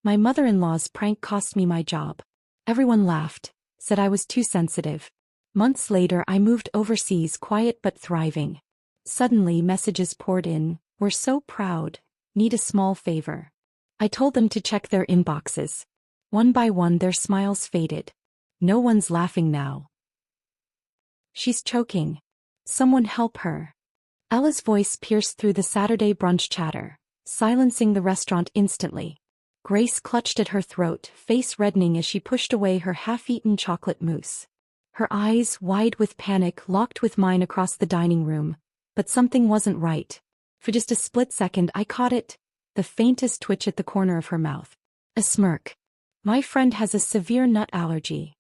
My mother-in-law's prank cost me my job. Everyone laughed, said I was too sensitive. Months later I moved overseas, quiet but thriving. Suddenly messages poured in, "We're so proud, need a small favor." I told them to check their inboxes. One by one their smiles faded. No one's laughing now. "She's choking. Someone help her." Ella's voice pierced through the Saturday brunch chatter, silencing the restaurant instantly. Grace clutched at her throat, face reddening as she pushed away her half-eaten chocolate mousse. Her eyes, wide with panic, locked with mine across the dining room. But something wasn't right. For just a split second I caught it, the faintest twitch at the corner of her mouth. A smirk. "My friend has a severe nut allergy."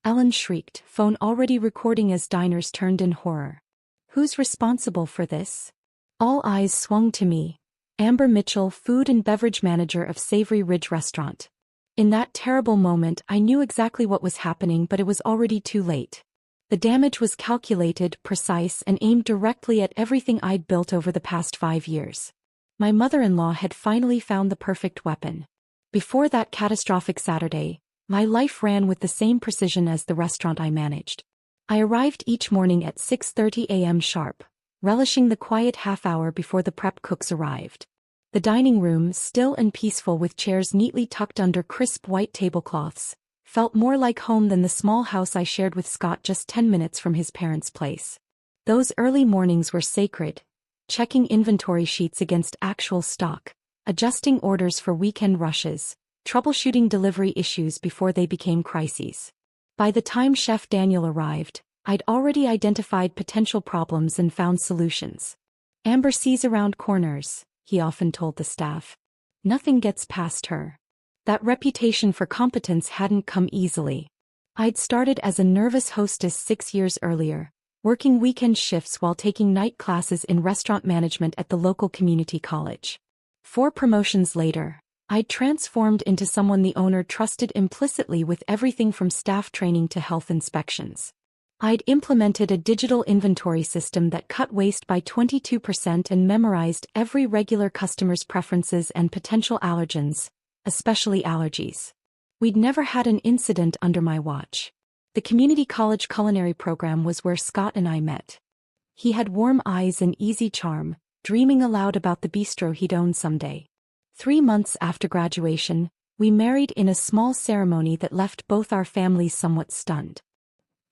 Ellen shrieked, phone already recording as diners turned in horror. "Who's responsible for this?" All eyes swung to me. Amber Mitchell, food and beverage manager of Savory Ridge Restaurant. In that terrible moment I knew exactly what was happening, but it was already too late. The damage was calculated, precise, and aimed directly at everything I'd built over the past 5 years. My mother-in-law had finally found the perfect weapon. Before that catastrophic Saturday, my life ran with the same precision as the restaurant I managed. I arrived each morning at 6:30 a.m. sharp, relishing the quiet half-hour before the prep cooks arrived. The dining room, still and peaceful with chairs neatly tucked under crisp white tablecloths, felt more like home than the small house I shared with Scott just 10 minutes from his parents' place. Those early mornings were sacred, checking inventory sheets against actual stock, adjusting orders for weekend rushes, troubleshooting delivery issues before they became crises. By the time Chef Daniel arrived, I'd already identified potential problems and found solutions. "Amber sees around corners," he often told the staff. "Nothing gets past her." That reputation for competence hadn't come easily. I'd started as a nervous hostess 6 years earlier, working weekend shifts while taking night classes in restaurant management at the local community college. 4 promotions later, I'd transformed into someone the owner trusted implicitly with everything from staff training to health inspections. I'd implemented a digital inventory system that cut waste by 22% and memorized every regular customer's preferences and potential allergens, especially allergies. We'd never had an incident under my watch. The community college culinary program was where Scott and I met. He had warm eyes and easy charm, dreaming aloud about the bistro he'd own someday. 3 months after graduation, we married in a small ceremony that left both our families somewhat stunned.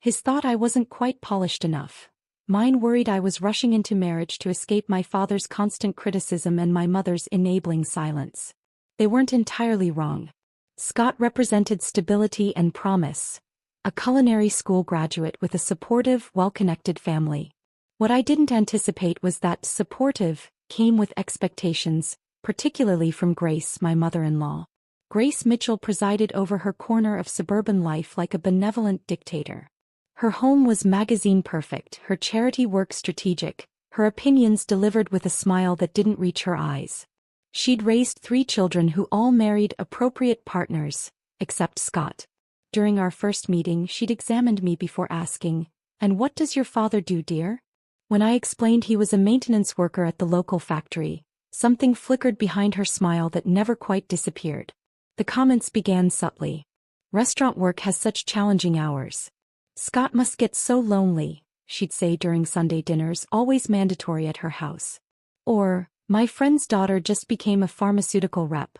His thought I wasn't quite polished enough. Mine worried I was rushing into marriage to escape my father's constant criticism and my mother's enabling silence. They weren't entirely wrong. Scott represented stability and promise, a culinary school graduate with a supportive, well-connected family. What I didn't anticipate was that supportive came with expectations, particularly from Grace, my mother-in-law. Grace Mitchell presided over her corner of suburban life like a benevolent dictator. Her home was magazine perfect, her charity work strategic, her opinions delivered with a smile that didn't reach her eyes. She'd raised 3 children who all married appropriate partners, except Scott. During our first meeting, she'd examined me before asking, "And what does your father do, dear?" When I explained he was a maintenance worker at the local factory, something flickered behind her smile that never quite disappeared. The comments began subtly. "Restaurant work has such challenging hours. Scott must get so lonely," she'd say during Sunday dinners, always mandatory at her house. Or, "My friend's daughter just became a pharmaceutical rep.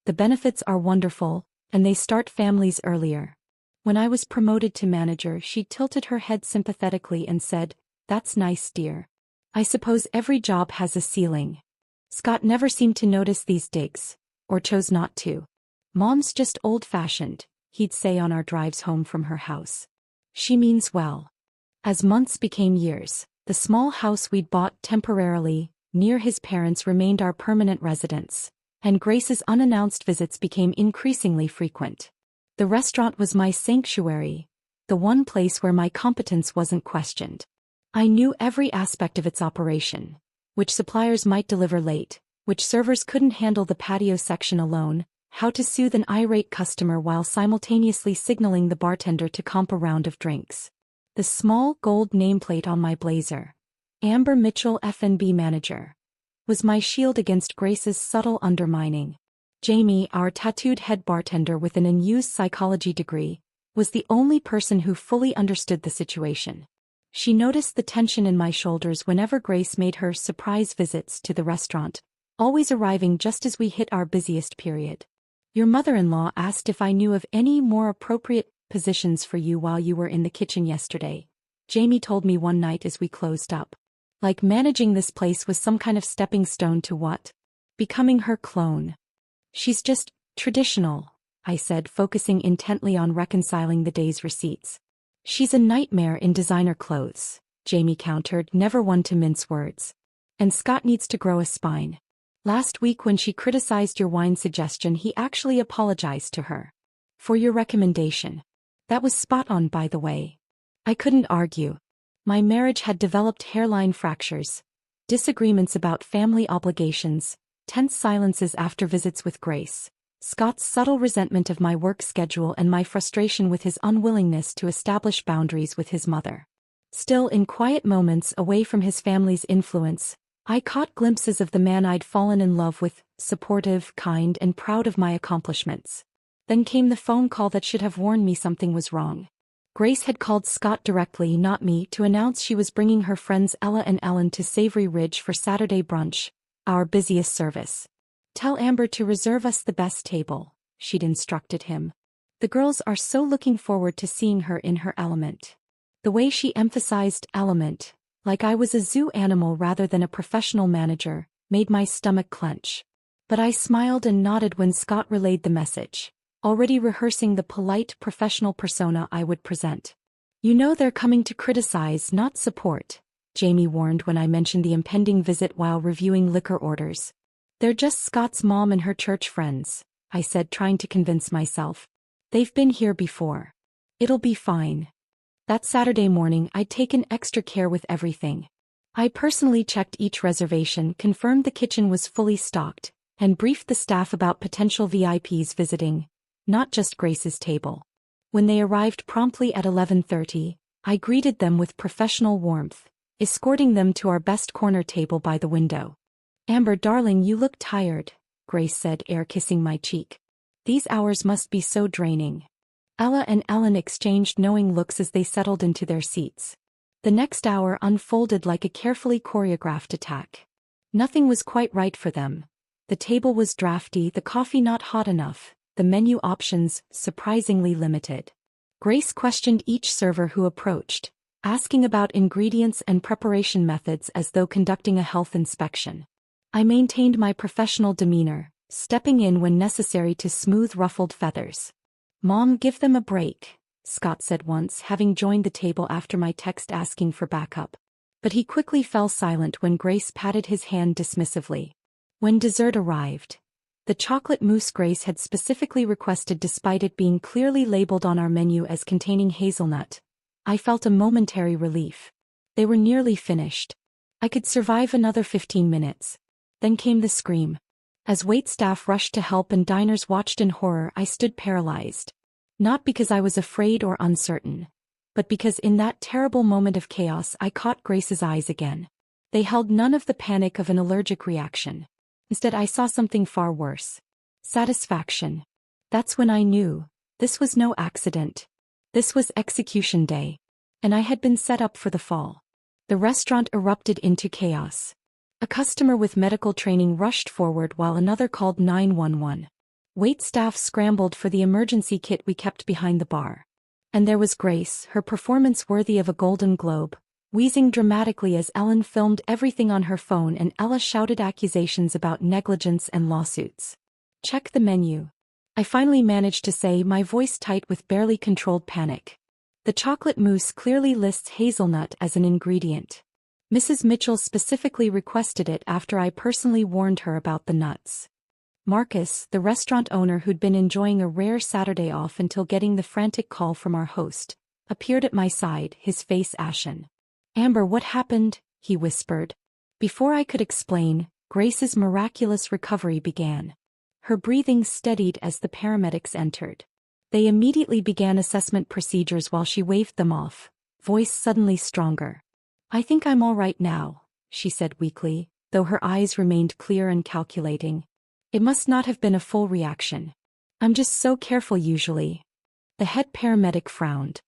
The benefits are wonderful, and they start families earlier." When I was promoted to manager, she tilted her head sympathetically and said, "That's nice, dear. I suppose every job has a ceiling." Scott never seemed to notice these digs, or chose not to. "Mom's just old-fashioned," he'd say on our drives home from her house. "She means well." As months became years, the small house we'd bought temporarily near his parents remained our permanent residence, and Grace's unannounced visits became increasingly frequent. The restaurant was my sanctuary, the one place where my competence wasn't questioned. I knew every aspect of its operation, which suppliers might deliver late, which servers couldn't handle the patio section alone, how to soothe an irate customer while simultaneously signaling the bartender to comp a round of drinks. The small gold nameplate on my blazer, Amber Mitchell F&B Manager, was my shield against Grace's subtle undermining. Jamie, our tattooed head bartender with an unused psychology degree, was the only person who fully understood the situation. She noticed the tension in my shoulders whenever Grace made her surprise visits to the restaurant, always arriving just as we hit our busiest period. Your mother-in-law asked if I knew of any more appropriate positions for you while you were in the kitchen yesterday, Jamie told me one night as we closed up. Like managing this place was some kind of stepping stone to what? Becoming her clone. She's just traditional, I said, focusing intently on reconciling the day's receipts. She's a nightmare in designer clothes, Jamie countered, never one to mince words. And Scott needs to grow a spine. Last week when she criticized your wine suggestion, he actually apologized to her. For your recommendation. That was spot on, by the way. I couldn't argue. My marriage had developed hairline fractures, disagreements about family obligations, tense silences after visits with Grace, Scott's subtle resentment of my work schedule, and my frustration with his unwillingness to establish boundaries with his mother. Still, in quiet moments away from his family's influence, I caught glimpses of the man I'd fallen in love with, supportive, kind, and proud of my accomplishments. Then came the phone call that should have warned me something was wrong. Grace had called Scott directly, not me, to announce she was bringing her friends Ella and Ellen to Savory Ridge for Saturday brunch, our busiest service. Tell Amber to reserve us the best table, she'd instructed him. The girls are so looking forward to seeing her in her element. The way she emphasized element, like I was a zoo animal rather than a professional manager, made my stomach clench. But I smiled and nodded when Scott relayed the message, already rehearsing the polite professional persona I would present. You know they're coming to criticize, not support, Jamie warned when I mentioned the impending visit while reviewing liquor orders. They're just Scott's mom and her church friends, I said, trying to convince myself. They've been here before. It'll be fine. That Saturday morning I'd taken extra care with everything. I personally checked each reservation, confirmed the kitchen was fully stocked, and briefed the staff about potential VIPs visiting, not just Grace's table. When they arrived promptly at 11:30, I greeted them with professional warmth, escorting them to our best corner table by the window. Amber, darling, you look tired, Grace said, air-kissing my cheek. These hours must be so draining. Ella and Ellen exchanged knowing looks as they settled into their seats. The next hour unfolded like a carefully choreographed attack. Nothing was quite right for them. The table was drafty, the coffee not hot enough, the menu options surprisingly limited. Grace questioned each server who approached, asking about ingredients and preparation methods as though conducting a health inspection. I maintained my professional demeanor, stepping in when necessary to smooth ruffled feathers. Mom, give them a break, Scott said once, having joined the table after my text asking for backup. But he quickly fell silent when Grace patted his hand dismissively. When dessert arrived, the chocolate mousse Grace had specifically requested despite it being clearly labeled on our menu as containing hazelnut, I felt a momentary relief. They were nearly finished. I could survive another 15 minutes. Then came the scream. As waitstaff rushed to help and diners watched in horror, I stood paralyzed. Not because I was afraid or uncertain, but because in that terrible moment of chaos I caught Grace's eyes again. They held none of the panic of an allergic reaction. Instead, I saw something far worse. Satisfaction. That's when I knew. This was no accident. This was execution day. And I had been set up for the fall. The restaurant erupted into chaos. A customer with medical training rushed forward while another called 911. Waitstaff scrambled for the emergency kit we kept behind the bar. And there was Grace, her performance worthy of a Golden Globe, wheezing dramatically as Ellen filmed everything on her phone and Ella shouted accusations about negligence and lawsuits. Check the menu. I finally managed to say, my voice tight with barely controlled panic. The chocolate mousse clearly lists hazelnut as an ingredient. Mrs. Mitchell specifically requested it after I personally warned her about the nuts. Marcus, the restaurant owner who'd been enjoying a rare Saturday off until getting the frantic call from our host, appeared at my side, his face ashen. Amber, what happened? He whispered. Before I could explain, Grace's miraculous recovery began. Her breathing steadied as the paramedics entered. They immediately began assessment procedures while she waved them off, voice suddenly stronger. I think I'm all right now, she said weakly, though her eyes remained clear and calculating. It must not have been a full reaction. I'm just so careful usually. The head paramedic frowned.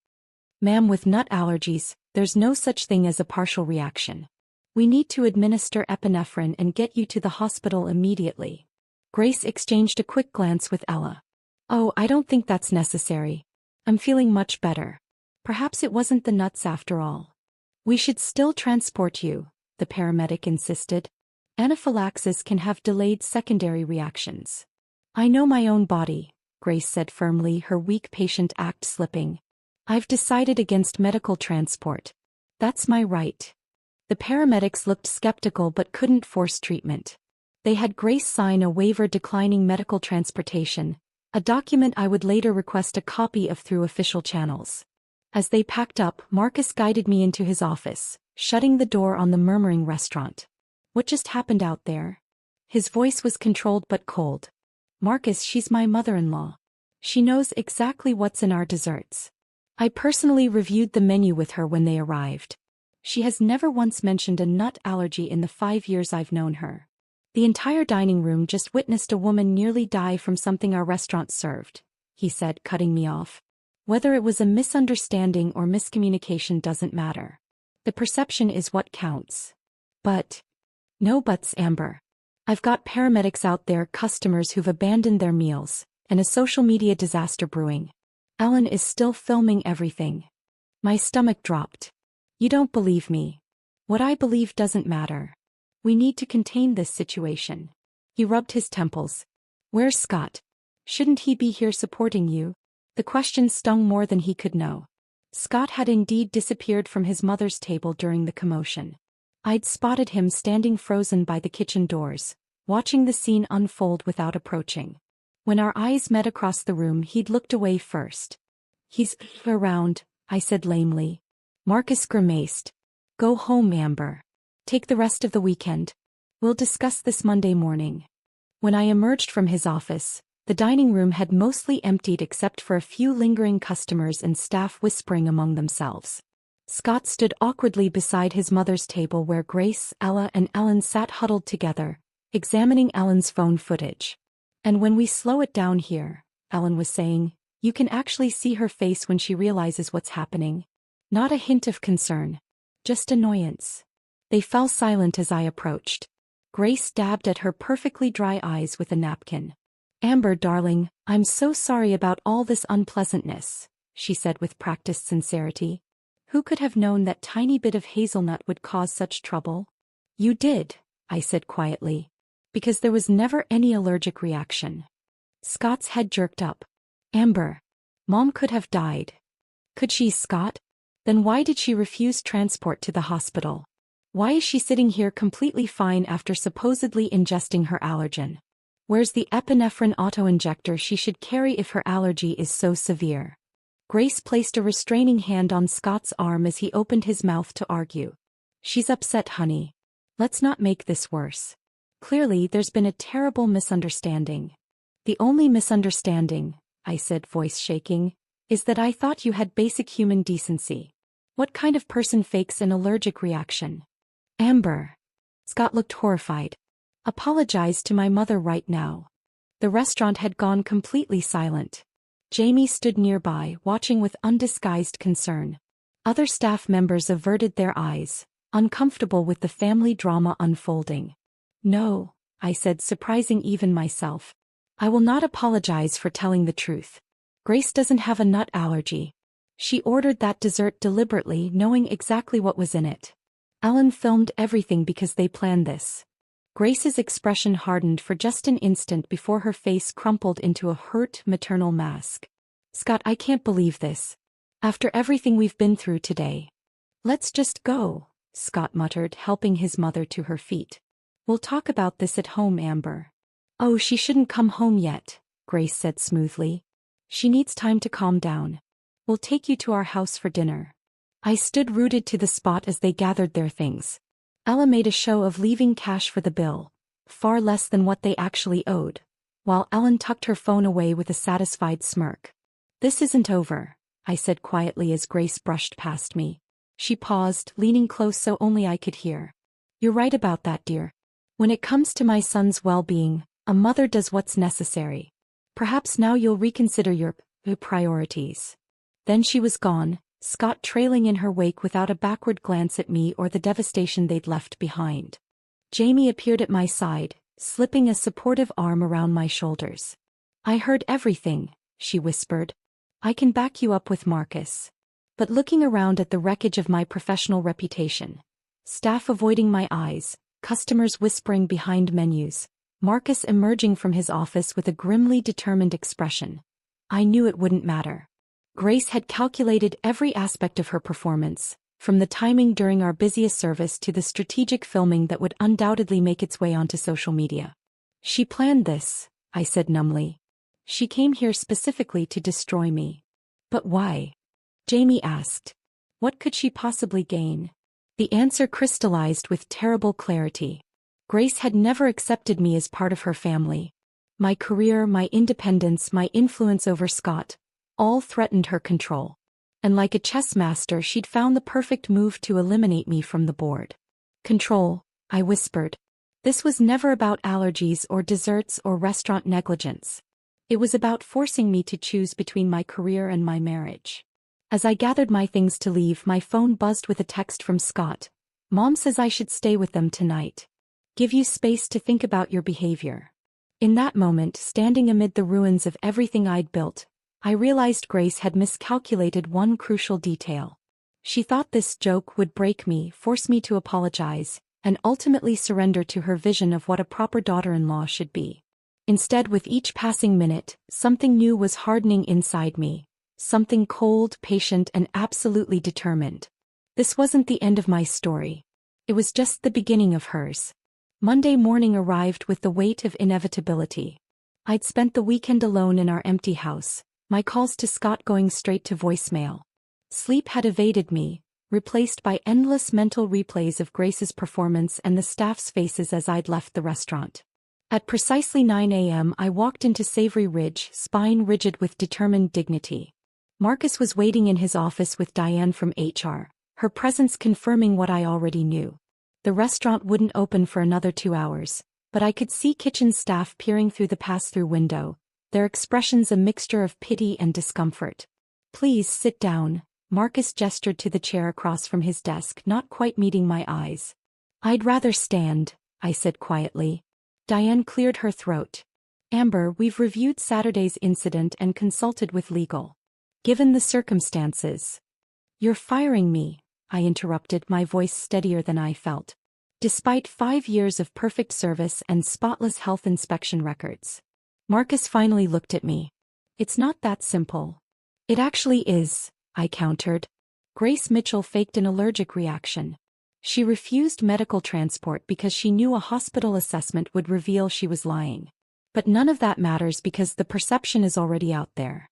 Ma'am, with nut allergies, there's no such thing as a partial reaction. We need to administer epinephrine and get you to the hospital immediately. Grace exchanged a quick glance with Ella. Oh, I don't think that's necessary. I'm feeling much better. Perhaps it wasn't the nuts after all. We should still transport you, the paramedic insisted. Anaphylaxis can have delayed secondary reactions. I know my own body, Grace said firmly, her weak patient act slipping. I've decided against medical transport. That's my right. The paramedics looked skeptical but couldn't force treatment. They had Grace sign a waiver declining medical transportation, a document I would later request a copy of through official channels. As they packed up, Marcus guided me into his office, shutting the door on the murmuring restaurant. What just happened out there? His voice was controlled but cold. Marcus, she's my mother-in-law. She knows exactly what's in our desserts. I personally reviewed the menu with her when they arrived. She has never once mentioned a nut allergy in the 5 years I've known her. The entire dining room just witnessed a woman nearly die from something our restaurant served, he said, cutting me off. Whether it was a misunderstanding or miscommunication doesn't matter. The perception is what counts. But. No buts, Amber. I've got paramedics out there, customers who've abandoned their meals, and a social media disaster brewing. Alan is still filming everything. My stomach dropped. You don't believe me. What I believe doesn't matter. We need to contain this situation. He rubbed his temples. Where's Scott? Shouldn't he be here supporting you? The question stung more than he could know. Scott had indeed disappeared from his mother's table during the commotion. I'd spotted him standing frozen by the kitchen doors, watching the scene unfold without approaching. When our eyes met across the room, he'd looked away first. He's around, I said lamely. Marcus grimaced. Go home, Amber. Take the rest of the weekend. We'll discuss this Monday morning. When I emerged from his office, the dining room had mostly emptied except for a few lingering customers and staff whispering among themselves. Scott stood awkwardly beside his mother's table where Grace, Ella, and Ellen sat huddled together, examining Ellen's phone footage. And when we slow it down here, Ellen was saying, you can actually see her face when she realizes what's happening. Not a hint of concern. Just annoyance. They fell silent as I approached. Grace dabbed at her perfectly dry eyes with a napkin. Amber, darling, I'm so sorry about all this unpleasantness, she said with practiced sincerity. Who could have known that tiny bit of hazelnut would cause such trouble? You did, I said quietly. Because there was never any allergic reaction. Scott's head jerked up. Amber. Mom could have died. Could she, Scott? Then why did she refuse transport to the hospital? Why is she sitting here completely fine after supposedly ingesting her allergen? Where's the epinephrine auto-injector she should carry if her allergy is so severe? Grace placed a restraining hand on Scott's arm as he opened his mouth to argue. She's upset, honey. Let's not make this worse. Clearly, there's been a terrible misunderstanding. The only misunderstanding, I said, voice shaking, is that I thought you had basic human decency. What kind of person fakes an allergic reaction? Amber. Scott looked horrified. Apologize to my mother right now. The restaurant had gone completely silent. Jamie stood nearby, watching with undisguised concern. Other staff members averted their eyes, uncomfortable with the family drama unfolding. No, I said, surprising even myself. I will not apologize for telling the truth. Grace doesn't have a nut allergy. She ordered that dessert deliberately, knowing exactly what was in it. Ellen filmed everything because they planned this. Grace's expression hardened for just an instant before her face crumpled into a hurt, maternal mask. Scott, I can't believe this. After everything we've been through today. Let's just go, Scott muttered, helping his mother to her feet. We'll talk about this at home, Amber. Oh, she shouldn't come home yet, Grace said smoothly. She needs time to calm down. We'll take you to our house for dinner. I stood rooted to the spot as they gathered their things. Ella made a show of leaving cash for the bill, far less than what they actually owed, while Ellen tucked her phone away with a satisfied smirk. This isn't over, I said quietly as Grace brushed past me. She paused, leaning close so only I could hear. You're right about that, dear. When it comes to my son's well-being, A mother does what's necessary. Perhaps now you'll reconsider your priorities. Then she was gone, Scott trailing in her wake without a backward glance at me or the devastation they'd left behind. Jamie appeared at my side, slipping a supportive arm around my shoulders. I heard everything, she whispered. I can back you up with Marcus. But looking around at the wreckage of my professional reputation, staff avoiding my eyes, customers whispering behind menus, Marcus emerging from his office with a grimly determined expression, I knew it wouldn't matter. Grace had calculated every aspect of her performance, from the timing during our busiest service to the strategic filming that would undoubtedly make its way onto social media. She planned this, I said numbly. She came here specifically to destroy me. But why? Jamie asked. What could she possibly gain? The answer crystallized with terrible clarity. Grace had never accepted me as part of her family. My career, my independence, my influence over Scott, all threatened her control. And like a chess master, she'd found the perfect move to eliminate me from the board. Control, I whispered. This was never about allergies or desserts or restaurant negligence. It was about forcing me to choose between my career and my marriage. As I gathered my things to leave, my phone buzzed with a text from Scott. Mom says I should stay with them tonight. Give you space to think about your behavior. In that moment, standing amid the ruins of everything I'd built, I realized Grace had miscalculated one crucial detail. She thought this joke would break me, force me to apologize, and ultimately surrender to her vision of what a proper daughter-in-law should be. Instead, with each passing minute, something new was hardening inside me, something cold, patient, and absolutely determined. This wasn't the end of my story. It was just the beginning of hers. Monday morning arrived with the weight of inevitability. I'd spent the weekend alone in our empty house, my calls to Scott going straight to voicemail. Sleep had evaded me, replaced by endless mental replays of Grace's performance and the staff's faces as I'd left the restaurant. At precisely 9 a.m. I walked into Savory Ridge, spine rigid with determined dignity. Marcus was waiting in his office with Diane from HR, her presence confirming what I already knew. The restaurant wouldn't open for another 2 hours, but I could see kitchen staff peering through the pass-through window, their expressions a mixture of pity and discomfort. Please sit down, Marcus gestured to the chair across from his desk, not quite meeting my eyes. I'd rather stand, I said quietly. Diane cleared her throat. Amber, we've reviewed Saturday's incident and consulted with legal. Given the circumstances. You're firing me, I interrupted, my voice steadier than I felt. Despite 5 years of perfect service and spotless health inspection records. Marcus finally looked at me. It's not that simple. It actually is, I countered. Grace Mitchell faked an allergic reaction. She refused medical transport because she knew a hospital assessment would reveal she was lying. But none of that matters because the perception is already out there.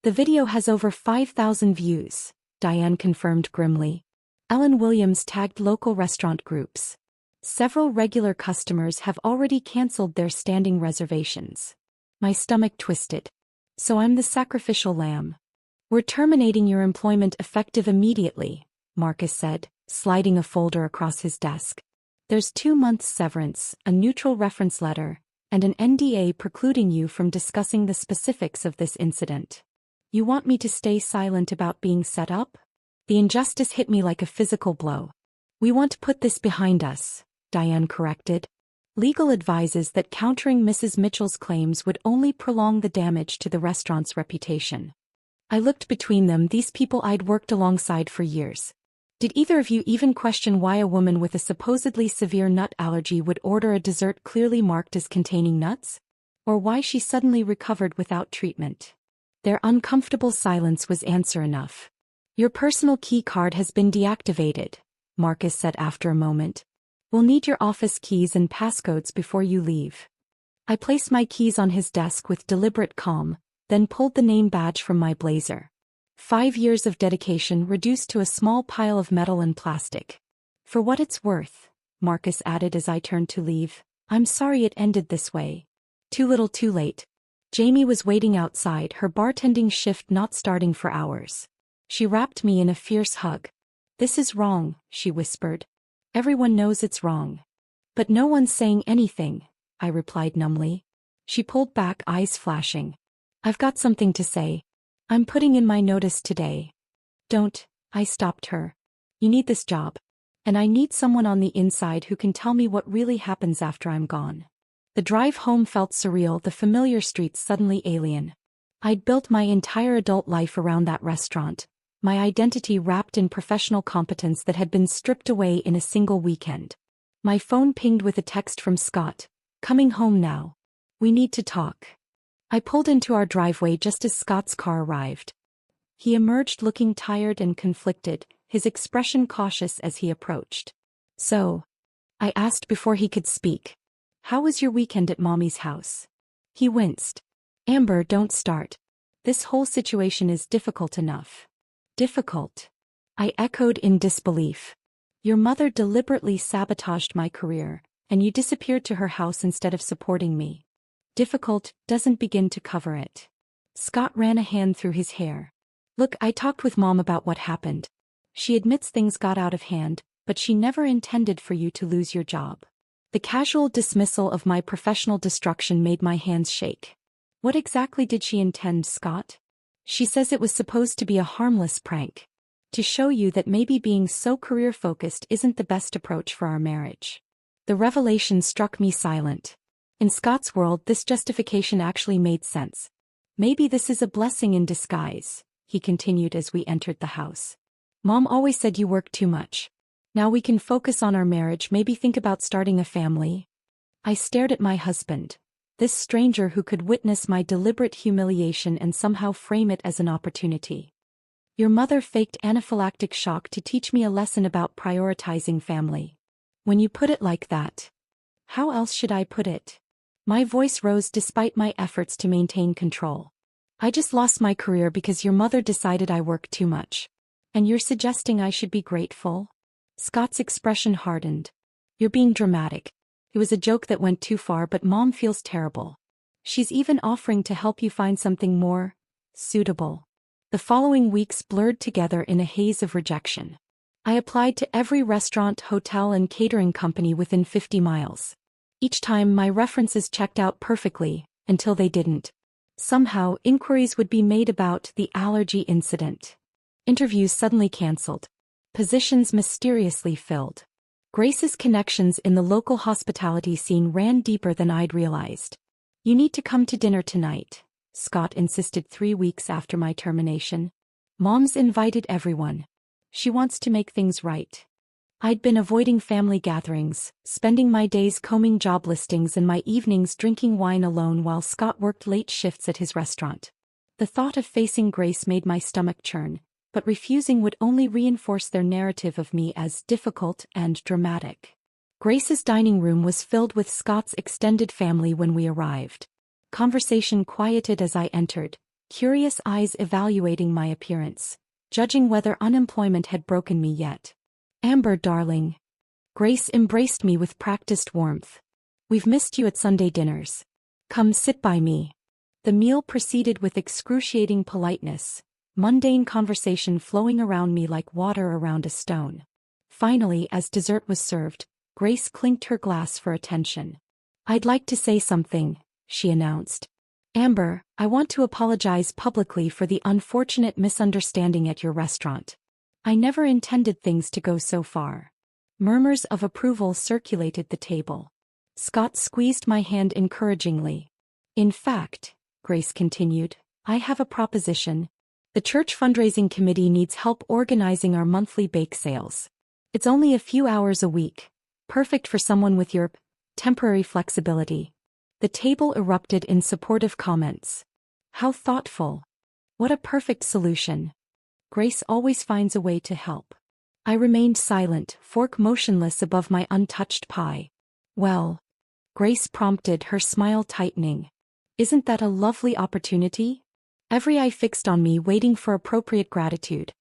The video has over 5,000 views, Diane confirmed grimly. Ellen Williams tagged local restaurant groups. Several regular customers have already canceled their standing reservations. My stomach twisted. So I'm the sacrificial lamb. We're terminating your employment effective immediately, Marcus said, sliding a folder across his desk. There's 2 months severance, a neutral reference letter, and an NDA precluding you from discussing the specifics of this incident. You want me to stay silent about being set up? The injustice hit me like a physical blow. We want to put this behind us, Diane corrected. Legal advises that countering Mrs. Mitchell's claims would only prolong the damage to the restaurant's reputation. I looked between them, these people I'd worked alongside for years. Did either of you even question why a woman with a supposedly severe nut allergy would order a dessert clearly marked as containing nuts? Or why she suddenly recovered without treatment? Their uncomfortable silence was answer enough. Your personal key card has been deactivated, Marcus said after a moment. We'll need your office keys and passcodes before you leave. I placed my keys on his desk with deliberate calm, then pulled the name badge from my blazer. 5 years of dedication reduced to a small pile of metal and plastic. For what it's worth, Marcus added as I turned to leave, I'm sorry it ended this way. Too little too late. Jamie was waiting outside, her bartending shift not starting for hours. She wrapped me in a fierce hug. This is wrong, she whispered. Everyone knows it's wrong. But no one's saying anything, I replied numbly. She pulled back, eyes flashing. I've got something to say. I'm putting in my notice today. Don't, I stopped her. You need this job. And I need someone on the inside who can tell me what really happens after I'm gone. The drive home felt surreal, the familiar streets suddenly alien. I'd built my entire adult life around that restaurant, my identity wrapped in professional competence that had been stripped away in a single weekend. My phone pinged with a text from Scott. Coming home now. We need to talk. I pulled into our driveway just as Scott's car arrived. He emerged looking tired and conflicted, his expression cautious as he approached. So, I asked before he could speak. How was your weekend at Mommy's house? He winced. Amber, don't start. This whole situation is difficult enough. Difficult? I echoed in disbelief. Your mother deliberately sabotaged my career, and you disappeared to her house instead of supporting me. Difficult doesn't begin to cover it. Scott ran a hand through his hair. Look, I talked with Mom about what happened. She admits things got out of hand, but she never intended for you to lose your job. The casual dismissal of my professional destruction made my hands shake. What exactly did she intend, Scott? She says it was supposed to be a harmless prank. To show you that maybe being so career-focused isn't the best approach for our marriage. The revelation struck me silent. In Scott's world, this justification actually made sense. Maybe this is a blessing in disguise, he continued as we entered the house. Mom always said you work too much. Now we can focus on our marriage, maybe think about starting a family. I stared at my husband, this stranger who could witness my deliberate humiliation and somehow frame it as an opportunity. Your mother faked anaphylactic shock to teach me a lesson about prioritizing family. When you put it like that, how else should I put it? My voice rose despite my efforts to maintain control. I just lost my career because your mother decided I work too much. And you're suggesting I should be grateful? Scott's expression hardened. You're being dramatic. It was a joke that went too far, but Mom feels terrible. She's even offering to help you find something more suitable. The following weeks blurred together in a haze of rejection. I applied to every restaurant, hotel, and catering company within 50 miles. Each time my references checked out perfectly, until they didn't. Somehow, inquiries would be made about the allergy incident. Interviews suddenly canceled. Positions mysteriously filled. Grace's connections in the local hospitality scene ran deeper than I'd realized. You need to come to dinner tonight, Scott insisted 3 weeks after my termination. Mom's invited everyone. She wants to make things right. I'd been avoiding family gatherings, spending my days combing job listings and my evenings drinking wine alone while Scott worked late shifts at his restaurant. The thought of facing Grace made my stomach churn, but refusing would only reinforce their narrative of me as difficult and dramatic. Grace's dining room was filled with Scott's extended family when we arrived. Conversation quieted as I entered, curious eyes evaluating my appearance, judging whether unemployment had broken me yet. Amber, darling. Grace embraced me with practiced warmth. We've missed you at Sunday dinners. Come sit by me. The meal proceeded with excruciating politeness, mundane conversation flowing around me like water around a stone. Finally, as dessert was served, Grace clinked her glass for attention. I'd like to say something, she announced. Amber, I want to apologize publicly for the unfortunate misunderstanding at your restaurant. I never intended things to go so far. Murmurs of approval circulated the table. Scott squeezed my hand encouragingly. In fact, Grace continued, I have a proposition. The church fundraising committee needs help organizing our monthly bake sales. It's only a few hours a week, perfect for someone with your temporary flexibility. The table erupted in supportive comments. How thoughtful. What a perfect solution. Grace always finds a way to help. I remained silent, fork motionless above my untouched pie. Well, Grace prompted, her smile tightening. Isn't that a lovely opportunity? Every eye fixed on me, waiting for appropriate gratitude.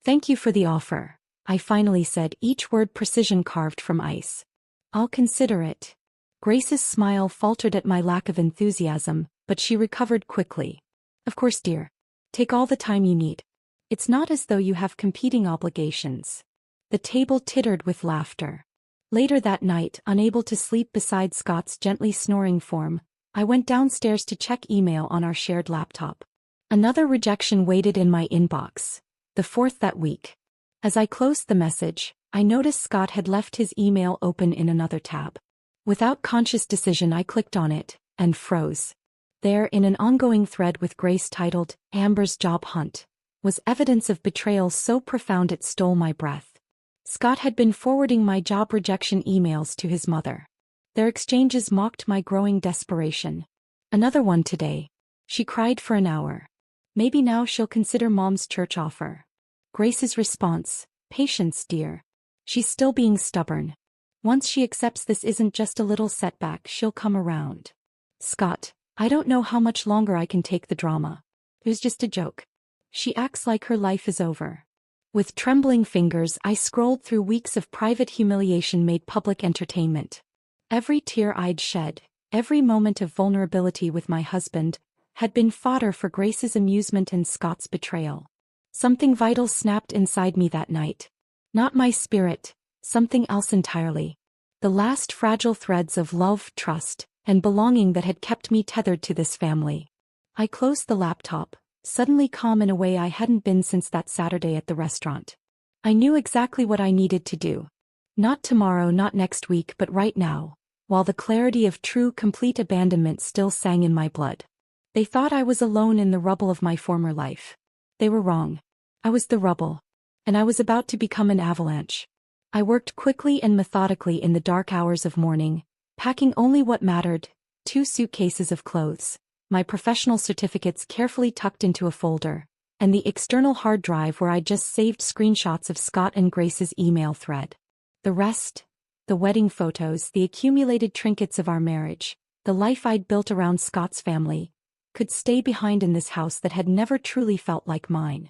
Thank you for the offer, I finally said, each word precision carved from ice. I'll consider it. Grace's smile faltered at my lack of enthusiasm, but she recovered quickly. Of course, dear. Take all the time you need. It's not as though you have competing obligations. The table tittered with laughter. Later that night, unable to sleep beside Scott's gently snoring form, I went downstairs to check email on our shared laptop. Another rejection waited in my inbox, the fourth that week. As I closed the message, I noticed Scott had left his email open in another tab. Without conscious decision, I clicked on it and froze. There, in an ongoing thread with Grace titled, "Amber's Job Hunt," was evidence of betrayal so profound it stole my breath. Scott had been forwarding my job rejection emails to his mother. Their exchanges mocked my growing desperation. "Another one today." She cried for an hour. "Maybe now she'll consider Mom's church offer." Grace's response, "Patience, dear. She's still being stubborn. Once she accepts this isn't just a little setback, she'll come around." Scott, "I don't know how much longer I can take the drama. It was just a joke. She acts like her life is over." With trembling fingers, I scrolled through weeks of private humiliation made public entertainment. Every tear I'd shed, every moment of vulnerability with my husband, had been fodder for Grace's amusement and Scott's betrayal. Something vital snapped inside me that night. Not my spirit, something else entirely. The last fragile threads of love, trust, and belonging that had kept me tethered to this family. I closed the laptop, suddenly calm in a way I hadn't been since that Saturday at the restaurant. I knew exactly what I needed to do. Not tomorrow, not next week, but right now, while the clarity of true, complete abandonment still sang in my blood. They thought I was alone in the rubble of my former life. They were wrong. I was the rubble. And I was about to become an avalanche. I worked quickly and methodically in the dark hours of morning, packing only what mattered: 2 suitcases of clothes, my professional certificates carefully tucked into a folder, and the external hard drive where I'd just saved screenshots of Scott and Grace's email thread. The rest, the wedding photos, the accumulated trinkets of our marriage, the life I'd built around Scott's family, could stay behind in this house that had never truly felt like mine.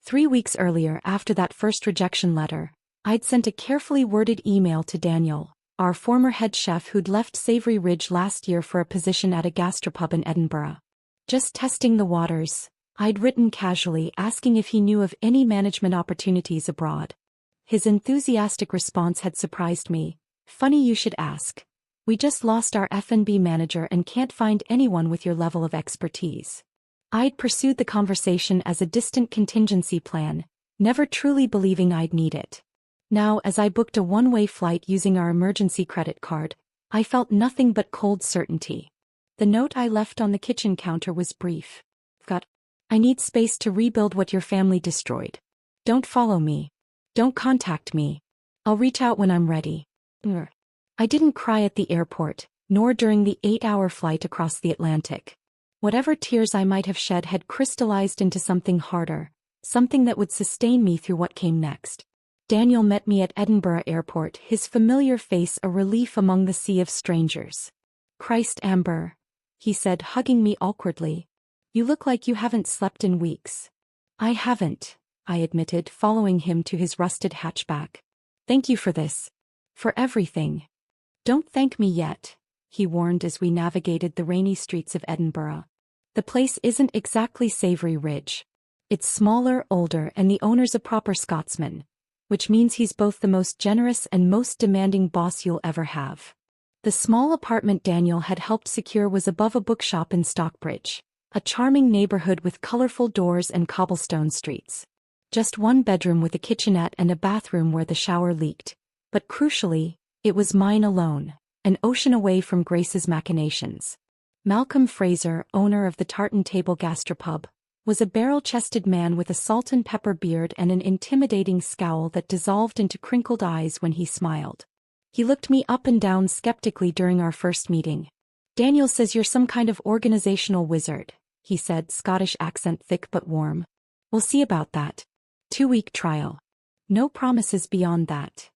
3 weeks earlier, after that first rejection letter, I'd sent a carefully worded email to Daniel, our former head chef who'd left Savory Ridge last year for a position at a gastropub in Edinburgh. Just testing the waters, I'd written casually asking if he knew of any management opportunities abroad. His enthusiastic response had surprised me. "Funny you should ask. We just lost our F&B manager and can't find anyone with your level of expertise." I'd pursued the conversation as a distant contingency plan, never truly believing I'd need it. Now, as I booked a one-way flight using our emergency credit card, I felt nothing but cold certainty. The note I left on the kitchen counter was brief. "Scott, I need space to rebuild what your family destroyed. Don't follow me. Don't contact me. I'll reach out when I'm ready." I didn't cry at the airport, nor during the 8-hour flight across the Atlantic. Whatever tears I might have shed had crystallized into something harder, something that would sustain me through what came next. Daniel met me at Edinburgh Airport, his familiar face a relief among the sea of strangers. "Christ, Amber," he said, hugging me awkwardly. "You look like you haven't slept in weeks." "I haven't," I admitted, following him to his rusted hatchback. "Thank you for this. For everything." "Don't thank me yet," he warned as we navigated the rainy streets of Edinburgh. "The place isn't exactly Savory Ridge. It's smaller, older, and the owner's a proper Scotsman, which means he's both the most generous and most demanding boss you'll ever have." The small apartment Daniel had helped secure was above a bookshop in Stockbridge, a charming neighborhood with colorful doors and cobblestone streets. Just one bedroom with a kitchenette and a bathroom where the shower leaked, but crucially, it was mine alone, an ocean away from Grace's machinations. Malcolm Fraser, owner of the Tartan Table Gastropub, was a barrel-chested man with a salt and pepper beard and an intimidating scowl that dissolved into crinkled eyes when he smiled. He looked me up and down skeptically during our first meeting. "Daniel says you're some kind of organizational wizard," he said, Scottish accent thick but warm. "We'll see about that. 2-week trial. No promises beyond that."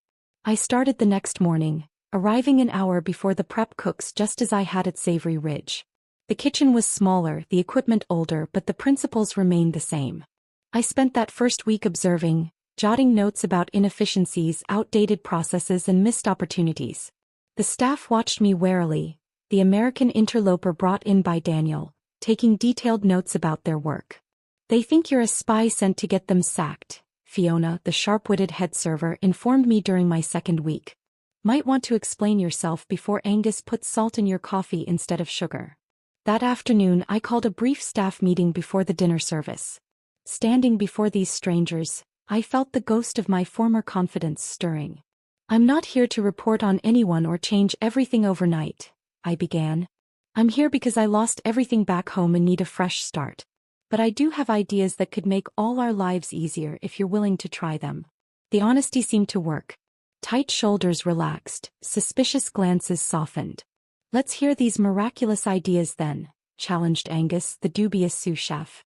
I started the next morning, arriving an hour before the prep cooks just as I had at Savory Ridge. The kitchen was smaller, the equipment older, but the principles remained the same. I spent that first week observing, jotting notes about inefficiencies, outdated processes, and missed opportunities. The staff watched me warily, the American interloper brought in by Daniel, taking detailed notes about their work. "They think you're a spy sent to get them sacked," Fiona, the sharp-witted head server, informed me during my second week. "Might want to explain yourself before Angus puts salt in your coffee instead of sugar." That afternoon I called a brief staff meeting before the dinner service. Standing before these strangers, I felt the ghost of my former confidence stirring. "I'm not here to report on anyone or change everything overnight," I began. "I'm here because I lost everything back home and need a fresh start. But I do have ideas that could make all our lives easier if you're willing to try them." The honesty seemed to work. Tight shoulders relaxed, suspicious glances softened. "Let's hear these miraculous ideas then," challenged Angus, the dubious sous chef.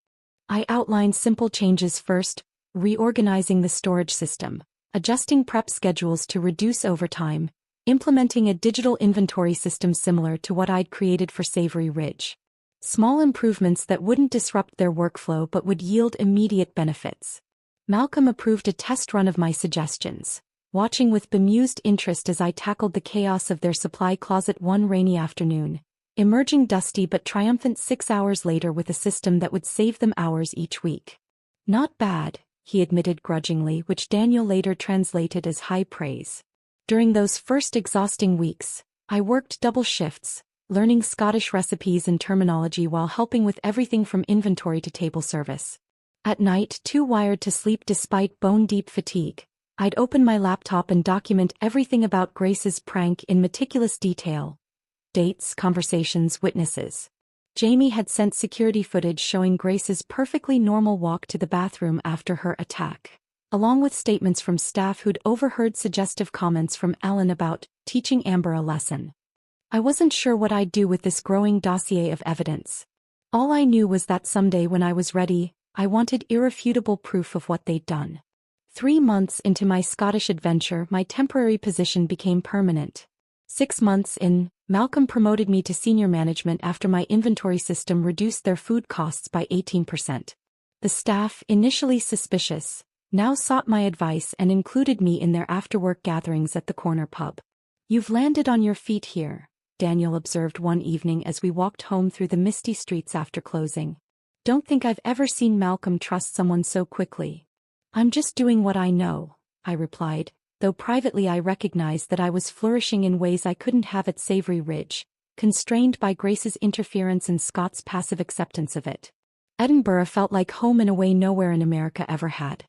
I outlined simple changes first: reorganizing the storage system, adjusting prep schedules to reduce overtime, implementing a digital inventory system similar to what I'd created for Savory Ridge. Small improvements that wouldn't disrupt their workflow but would yield immediate benefits. Malcolm approved a test run of my suggestions, watching with bemused interest as I tackled the chaos of their supply closet one rainy afternoon, emerging dusty but triumphant 6 hours later with a system that would save them hours each week. "Not bad," he admitted grudgingly, which Daniel later translated as high praise. During those first exhausting weeks, I worked double shifts, learning Scottish recipes and terminology while helping with everything from inventory to table service. At night, too wired to sleep despite bone-deep fatigue, I'd open my laptop and document everything about Grace's prank in meticulous detail. Dates, conversations, witnesses. Jamie had sent security footage showing Grace's perfectly normal walk to the bathroom after her attack, along with statements from staff who'd overheard suggestive comments from Ellen about teaching Amber a lesson. I wasn't sure what I'd do with this growing dossier of evidence. All I knew was that someday when I was ready, I wanted irrefutable proof of what they'd done. 3 months into my Scottish adventure, my temporary position became permanent. 6 months in, Malcolm promoted me to senior management after my inventory system reduced their food costs by 18%. The staff, initially suspicious, now sought my advice and included me in their after-work gatherings at the corner pub. "You've landed on your feet here," Daniel observed one evening as we walked home through the misty streets after closing. "Don't think I've ever seen Malcolm trust someone so quickly." "I'm just doing what I know," I replied, though privately I recognized that I was flourishing in ways I couldn't have at Savory Ridge, constrained by Grace's interference and Scott's passive acceptance of it. Edinburgh felt like home in a way nowhere in America ever had.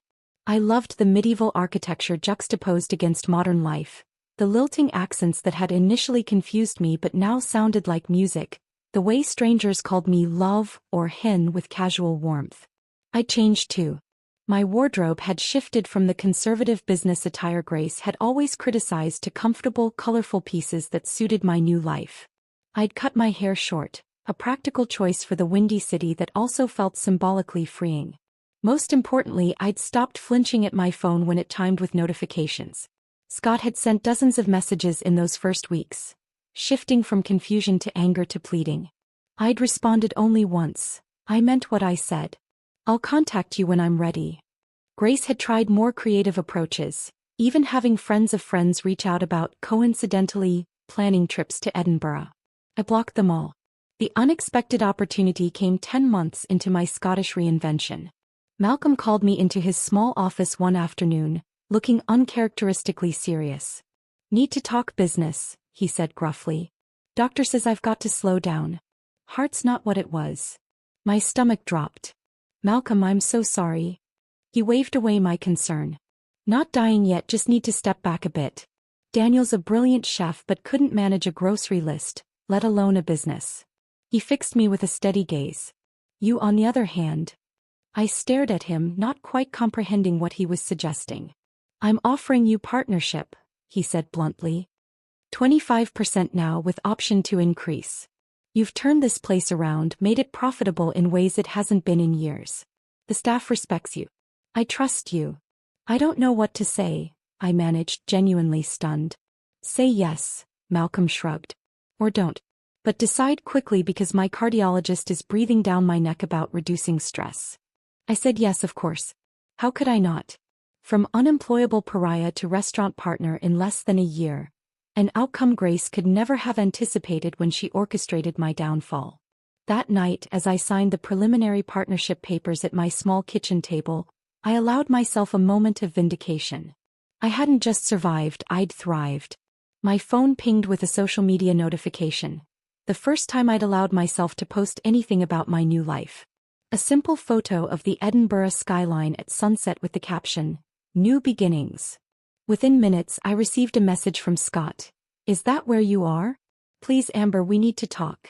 I loved the medieval architecture juxtaposed against modern life, the lilting accents that had initially confused me but now sounded like music, the way strangers called me love or hen with casual warmth. I changed too. My wardrobe had shifted from the conservative business attire Grace had always criticized to comfortable, colorful pieces that suited my new life. I'd cut my hair short, a practical choice for the windy city that also felt symbolically freeing. Most importantly, I'd stopped flinching at my phone when it timed with notifications. Scott had sent dozens of messages in those first weeks, shifting from confusion to anger to pleading. I'd responded only once. I meant what I said. "I'll contact you when I'm ready." Grace had tried more creative approaches, even having friends of friends reach out about, coincidentally, planning trips to Edinburgh. I blocked them all. The unexpected opportunity came 10 months into my Scottish reinvention. Malcolm called me into his small office one afternoon, looking uncharacteristically serious. "Need to talk business," he said gruffly. "Doctor says I've got to slow down." Heart's not what it was. My stomach dropped. "Malcolm, I'm so sorry." He waved away my concern. "Not dying yet, just need to step back a bit. Daniel's a brilliant chef but couldn't manage a grocery list, let alone a business." He fixed me with a steady gaze. "You on the other hand." I stared at him, not quite comprehending what he was suggesting. "I'm offering you partnership," he said bluntly. 25% now with option to increase. You've turned this place around, made it profitable in ways it hasn't been in years. The staff respects you. I trust you." "I don't know what to say," I managed, genuinely stunned. "Say yes," Malcolm shrugged. "Or don't. But decide quickly because my cardiologist is breathing down my neck about reducing stress." I said yes, of course. How could I not? From unemployable pariah to restaurant partner in less than a year, an outcome Grace could never have anticipated when she orchestrated my downfall. That night, as I signed the preliminary partnership papers at my small kitchen table, I allowed myself a moment of vindication. I hadn't just survived, I'd thrived. My phone pinged with a social media notification. The first time I'd allowed myself to post anything about my new life. A simple photo of the Edinburgh skyline at sunset with the caption, "New Beginnings." Within minutes I received a message from Scott. "Is that where you are? Please Amber, we need to talk."